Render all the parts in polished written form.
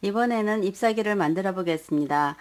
이번에는 잎사귀를 만들어 보겠습니다.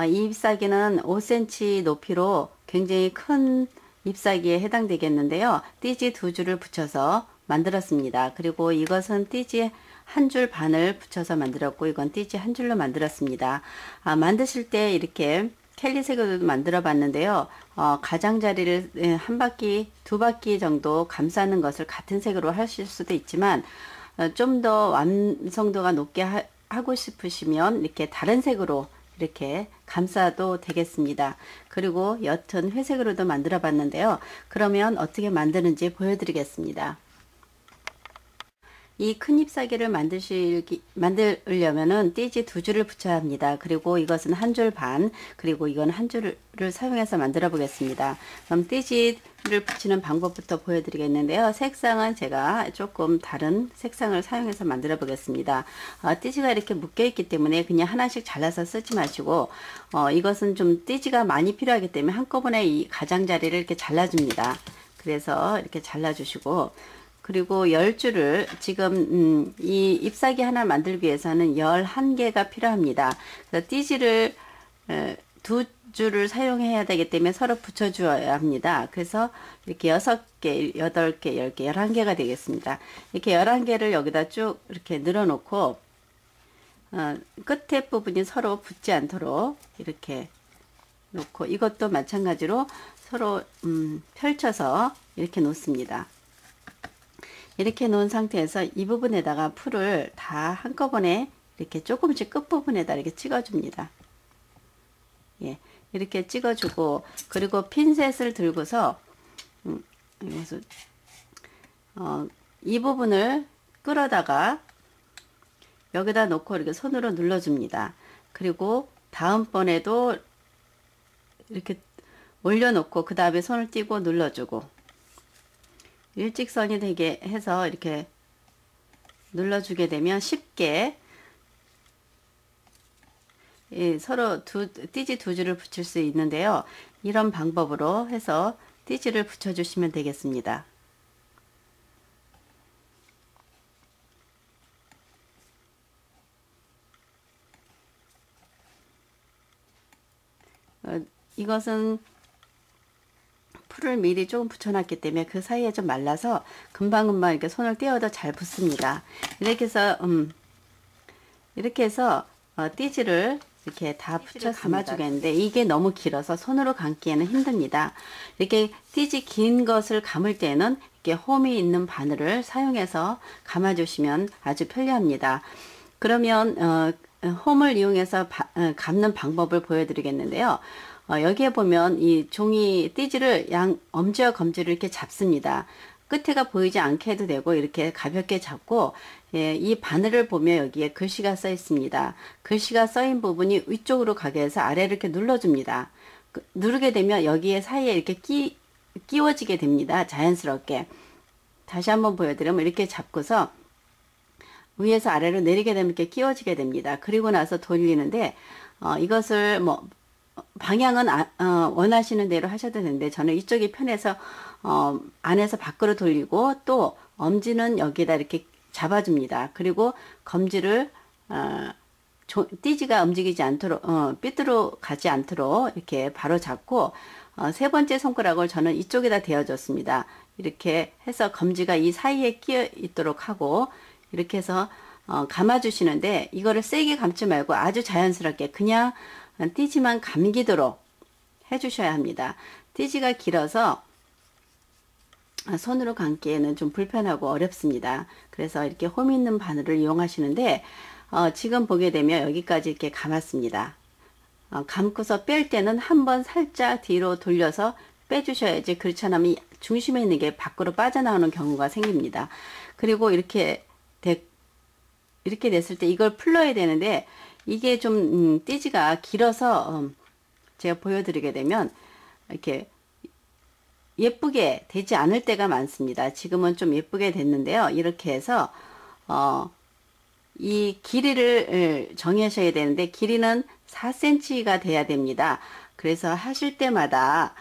이 잎사귀는 5cm 높이로 굉장히 큰 잎사귀에 해당되겠는데요. 띠지 2줄을 붙여서 만들었습니다. 그리고 이것은 띠지 1줄 반을 붙여서 만들었고, 이건 띠지 1줄로 만들었습니다. 만드실 때 이렇게 캘리색으로 만들어 봤는데요. 가장자리를 한 바퀴, 두 바퀴 정도 감싸는 것을 같은 색으로 하실 수도 있지만, 좀 더 완성도가 높게 하고 싶으시면 이렇게 다른 색으로 이렇게 감싸도 되겠습니다. 그리고 옅은 회색으로도 만들어 봤는데요. 그러면 어떻게 만드는지 보여드리겠습니다. 이 큰 잎사귀를 만들려면은 띠지 2줄을 붙여야 합니다. 그리고 이것은 1줄 반, 그리고 이건 1줄을 사용해서 만들어 보겠습니다. 그럼 띠지를 붙이는 방법부터 보여드리겠는데요. 색상은 제가 조금 다른 색상을 사용해서 만들어 보겠습니다. 띠지가 이렇게 묶여 있기 때문에 그냥 하나씩 잘라서 쓰지 마시고, 이것은 좀 띠지가 많이 필요하기 때문에 한꺼번에 이 가장자리를 이렇게 잘라줍니다. 그래서 이렇게 잘라주시고, 그리고 10줄을 지금 이 잎사귀 하나 만들기 위해서는 11개가 필요합니다. 그래서 띠지를 2줄을 사용해야 되기 때문에 서로 붙여주어야 합니다. 그래서 이렇게 6개, 8개, 10개, 11개가 되겠습니다. 이렇게 11개를 여기다 쭉 이렇게 늘어 놓고 끝에 부분이 서로 붙지 않도록 이렇게 놓고, 이것도 마찬가지로 서로 펼쳐서 이렇게 놓습니다. 이렇게 놓은 상태에서 이 부분에다가 풀을 다 한꺼번에 이렇게 조금씩 끝부분에다 이렇게 찍어줍니다. 예, 이렇게 찍어주고, 그리고 핀셋을 들고서 이 부분을 끌어다가 여기다 놓고 이렇게 손으로 눌러줍니다. 그리고 다음번에도 이렇게 올려놓고 그 다음에 손을 띄고 눌러주고, 일직선이 되게 해서 이렇게 눌러주게 되면 쉽게 서로 띠지 2줄을 붙일 수 있는데요. 이런 방법으로 해서 띠지를 붙여주시면 되겠습니다. 이것은 풀을 미리 조금 붙여놨기 때문에 그 사이에 좀 말라서 금방금방 이렇게 손을 떼어도 잘 붙습니다. 이렇게 해서 띠지를 이렇게 다 붙여 감아주겠는데, 이게 너무 길어서 손으로 감기에는 힘듭니다. 이렇게 띠지 긴 것을 감을 때는 이렇게 홈이 있는 바늘을 사용해서 감아주시면 아주 편리합니다. 그러면 홈을 이용해서 감는 방법을 보여드리겠는데요. 여기에 보면 이 종이 띠지를 엄지와 검지를 이렇게 잡습니다. 끝에가 보이지 않게 해도 되고, 이렇게 가볍게 잡고, 이 바늘을 보면 여기에 글씨가 써 있습니다. 글씨가 써인 부분이 위쪽으로 가게 해서 아래를 이렇게 눌러줍니다. 누르게 되면 여기에 사이에 이렇게 끼워지게 됩니다. 자연스럽게. 다시 한번 보여드리면 이렇게 잡고서 위에서 아래로 내리게 되면 이렇게 끼워지게 됩니다. 그리고 나서 돌리는데, 이것을 방향은 원하시는 대로 하셔도 되는데, 저는 이쪽이 편해서 안에서 밖으로 돌리고, 또 엄지는 여기에다 이렇게 잡아줍니다. 그리고 검지를 띠지가 움직이지 않도록 삐뚤어 가지 않도록 이렇게 바로 잡고, 세 번째 손가락을 저는 이쪽에다 대어줬습니다. 이렇게 해서 검지가 이 사이에 끼어 있도록 하고, 이렇게 해서 감아주시는데, 이거를 세게 감지 말고 아주 자연스럽게 그냥 띠지만 감기도록 해주셔야 합니다. 띠지가 길어서 손으로 감기에는 좀 불편하고 어렵습니다. 그래서 이렇게 홈 있는 바늘을 이용하시는데, 지금 보게 되면 여기까지 이렇게 감았습니다. 감고서 뺄 때는 한번 살짝 뒤로 돌려서 빼주셔야지, 그렇지 않으면 중심에 있는 게 밖으로 빠져나오는 경우가 생깁니다. 그리고 이렇게 됐을 때 이걸 풀러야 되는데, 이게 좀 띠지가 길어서 제가 보여드리게 되면 이렇게 예쁘게 되지 않을 때가 많습니다. 지금은 좀 예쁘게 됐는데요. 이렇게 해서 이 길이를 정하셔야 되는데, 길이는 4cm가 돼야 됩니다. 그래서 하실 때마다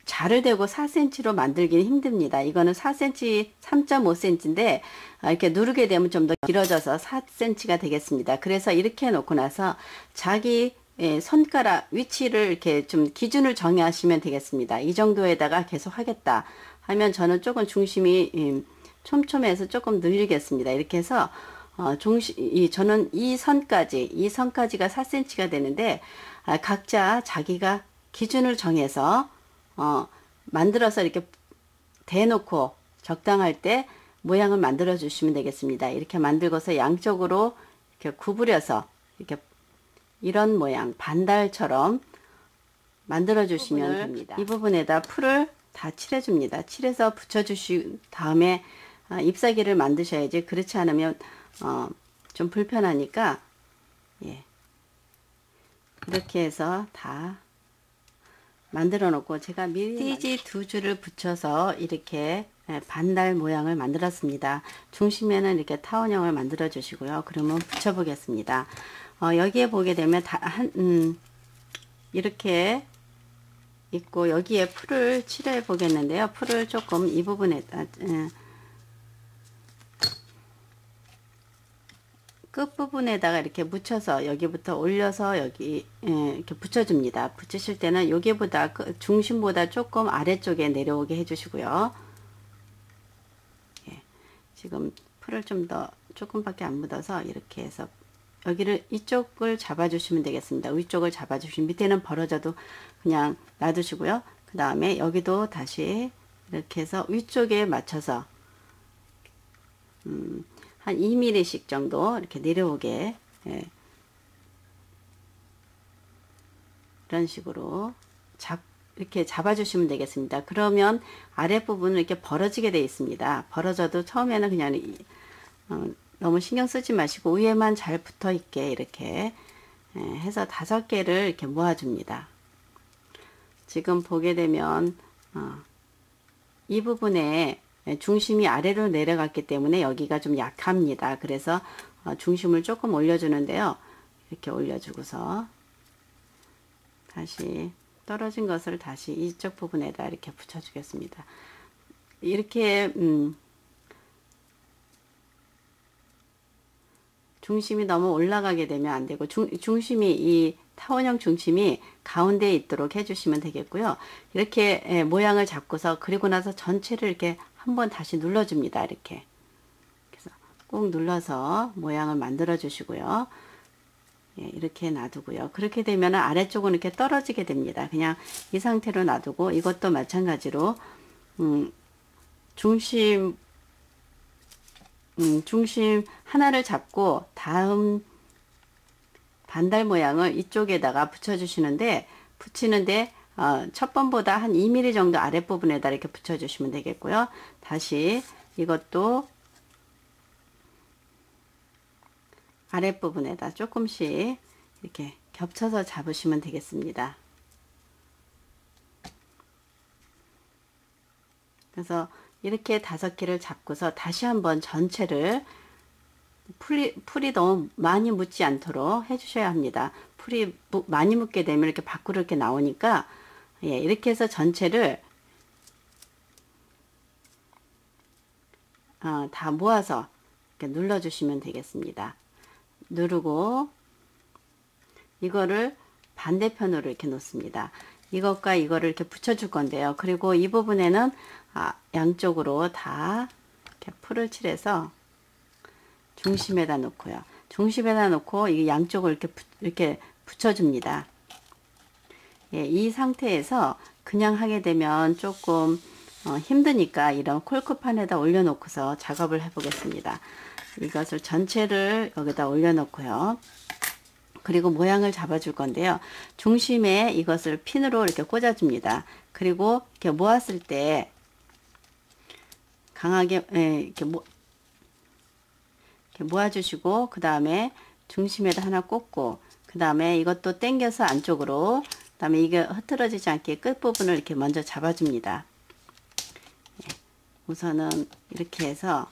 자를 대고 4cm로 만들기는 힘듭니다. 이거는 4cm, 3.5cm인데 이렇게 누르게 되면 좀 더 길어져서 4cm가 되겠습니다. 그래서 이렇게 해놓고 나서 자기 손가락 위치를 이렇게 좀 기준을 정하시면 되겠습니다. 이 정도에다가 계속 하겠다 하면 저는 조금 중심이 촘촘해서 조금 늘리겠습니다. 이렇게 해서 저는 이 선까지가 4cm가 되는데 각자 자기가 기준을 정해서 만들어서 이렇게 대놓고 적당할 때 모양을 만들어 주시면 되겠습니다. 이렇게 만들고서 양쪽으로 이렇게 구부려서 이렇게 이런 모양 반달처럼 만들어 주시면 됩니다. 이 부분에다 풀을 다 칠해 줍니다. 칠해서 붙여 주신 다음에 잎사귀를 만드셔야지, 그렇지 않으면 좀 불편하니까 이렇게 해서 다 만들어 놓고 제가 미리 띠지 2줄을 붙여서 이렇게 반달 모양을 만들었습니다. 중심에는 이렇게 타원형을 만들어 주시고요. 그러면 붙여 보겠습니다. 여기에 보게 되면 이렇게 있고 여기에 풀을 칠해 보겠는데요. 풀을 조금 이 부분에다 끝부분에다가 이렇게 묻혀서 여기부터 올려서 여기 이렇게 붙여줍니다. 붙이실 때는 여기보다 중심보다 조금 아래쪽에 내려오게 해주시고요. 지금 풀을 좀 더 조금밖에 안 묻어서 이렇게 해서 여기를 이쪽을 잡아주시면 되겠습니다. 위쪽을 잡아주시면 밑에는 벌어져도 그냥 놔두시고요. 그 다음에 여기도 다시 이렇게 해서 위쪽에 맞춰서 한 2mm씩 정도 이렇게 내려오게 이런 식으로 이렇게 잡아주시면 되겠습니다. 그러면 아랫부분은 이렇게 벌어지게 되어 있습니다. 벌어져도 처음에는 그냥 너무 신경 쓰지 마시고 위에만 잘 붙어 있게 이렇게 해서 5개를 이렇게 모아줍니다. 지금 보게 되면 이 부분에 중심이 아래로 내려갔기 때문에 여기가 좀 약합니다. 그래서 중심을 조금 올려주는데요. 이렇게 올려주고서 다시 떨어진 것을 다시 이쪽 부분에다 이렇게 붙여주겠습니다. 이렇게 중심이 너무 올라가게 되면 안 되고 중심이 이 타원형 중심이 가운데에 있도록 해주시면 되겠고요. 이렇게 모양을 잡고서 그리고 나서 전체를 이렇게 한번 다시 눌러줍니다. 이렇게 그래서 꾹 눌러서 모양을 만들어 주시고요. 이렇게 놔두고요. 그렇게 되면 아래쪽은 이렇게 떨어지게 됩니다. 그냥 이 상태로 놔두고 이것도 마찬가지로 중심 하나를 잡고 다음 반달 모양을 이쪽에다가 붙이는데 첫 번보다 한 2mm 정도 아랫부분에다 이렇게 붙여주시면 되겠고요. 다시 이것도 아랫부분에다 조금씩 이렇게 겹쳐서 잡으시면 되겠습니다. 그래서 이렇게 5개를 잡고서 다시 한번 전체를 풀이 너무 많이 묻지 않도록 해주셔야 합니다. 풀이 많이 묻게 되면 이렇게 밖으로 이렇게 나오니까 이렇게 해서 전체를 다 모아서 이렇게 눌러주시면 되겠습니다. 누르고 이거를 반대편으로 이렇게 놓습니다. 이것과 이거를 이렇게 붙여줄 건데요. 그리고 이 부분에는 양쪽으로 다 이렇게 풀을 칠해서 중심에다 놓고요. 중심에다 놓고 이 양쪽을 이렇게 붙여줍니다. 이 상태에서 그냥 하게 되면 조금 힘드니까 이런 콜크판에다 올려놓고서 작업을 해보겠습니다. 이것을 전체를 여기다 올려놓고요. 그리고 모양을 잡아줄 건데요. 중심에 이것을 핀으로 이렇게 꽂아줍니다. 그리고 이렇게 모았을 때 강하게 이렇게 모아주시고 그 다음에 중심에다 하나 꽂고 그 다음에 이것도 당겨서 안쪽으로 그 다음에 이게 흐트러지지 않게 끝부분을 이렇게 먼저 잡아줍니다. 우선은 이렇게 해서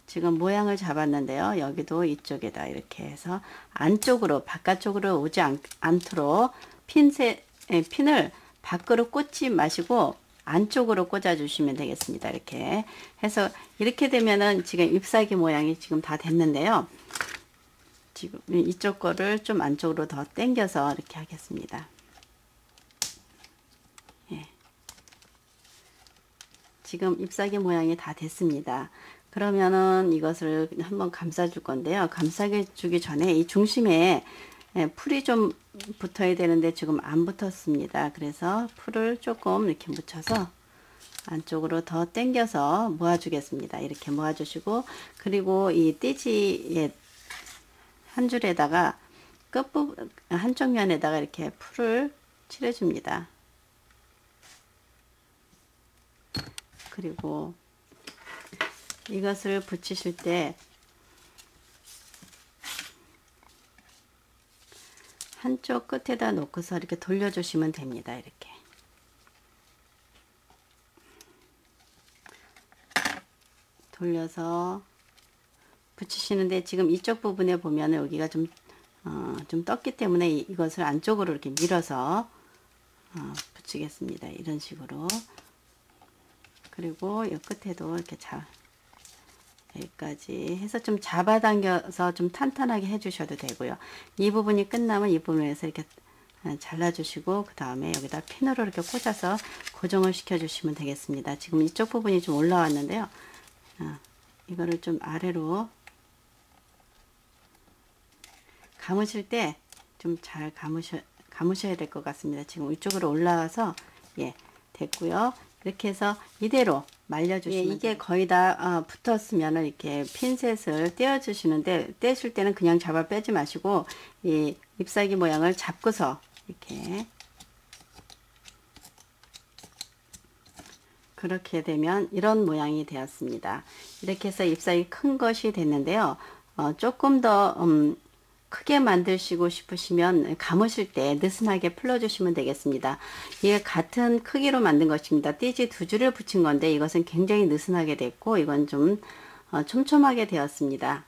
지금 모양을 잡았는데요. 여기도 이쪽에다 이렇게 해서 안쪽으로 바깥쪽으로 오지 않도록 핀을 밖으로 꽂지 마시고 안쪽으로 꽂아 주시면 되겠습니다. 이렇게 해서 이렇게 되면은 지금 잎사귀 모양이 지금 다 됐는데요. 지금 이쪽 거를 좀 안쪽으로 더 당겨서 이렇게 하겠습니다. 예. 지금 잎사귀 모양이 다 됐습니다. 그러면은 이것을 한번 감싸 줄 건데요. 감싸 주기 전에 이 중심에 풀이 좀 붙어야 되는데 지금 안 붙었습니다. 그래서 풀을 조금 이렇게 묻혀서 안쪽으로 더 당겨서 모아 주겠습니다. 이렇게 모아 주시고, 그리고 이 띠지의 한 줄에다가 끝부분 한쪽 면에다가 이렇게 풀을 칠해 줍니다. 그리고 이것을 붙이실 때 한쪽 끝에다 놓고서 이렇게 돌려주시면 됩니다. 이렇게 돌려서 붙이시는데, 지금 이쪽 부분에 보면 여기가 좀 떴기 때문에 이것을 안쪽으로 이렇게 밀어서 붙이겠습니다. 이런 식으로. 그리고 이 끝에도 이렇게 여기까지 해서 좀 잡아당겨서 좀 탄탄하게 해주셔도 되고요. 이 부분이 끝나면 이 부분에서 이렇게 잘라주시고, 그 다음에 여기다 핀으로 이렇게 꽂아서 고정을 시켜주시면 되겠습니다. 지금 이쪽 부분이 좀 올라왔는데요. 이거를 좀 아래로 감으실 때 좀 잘 감으셔야 될 것 같습니다. 지금 이쪽으로 올라와서 됐고요. 이렇게 해서 이대로 말려주시면 이게 거의 다 붙었으면 이렇게 핀셋을 떼어주시는데, 떼실 때는 그냥 잡아 빼지 마시고 이 잎사귀 모양을 잡고서 이렇게, 그렇게 되면 이런 모양이 되었습니다. 이렇게 해서 잎사귀 큰 것이 됐는데요. 조금 더 크게 만드시고 싶으시면 감으실 때 느슨하게 풀어주시면 되겠습니다. 이게 같은 크기로 만든 것입니다. 띠지 두 줄을 붙인 건데 이것은 굉장히 느슨하게 됐고, 이건 좀 촘촘하게 되었습니다.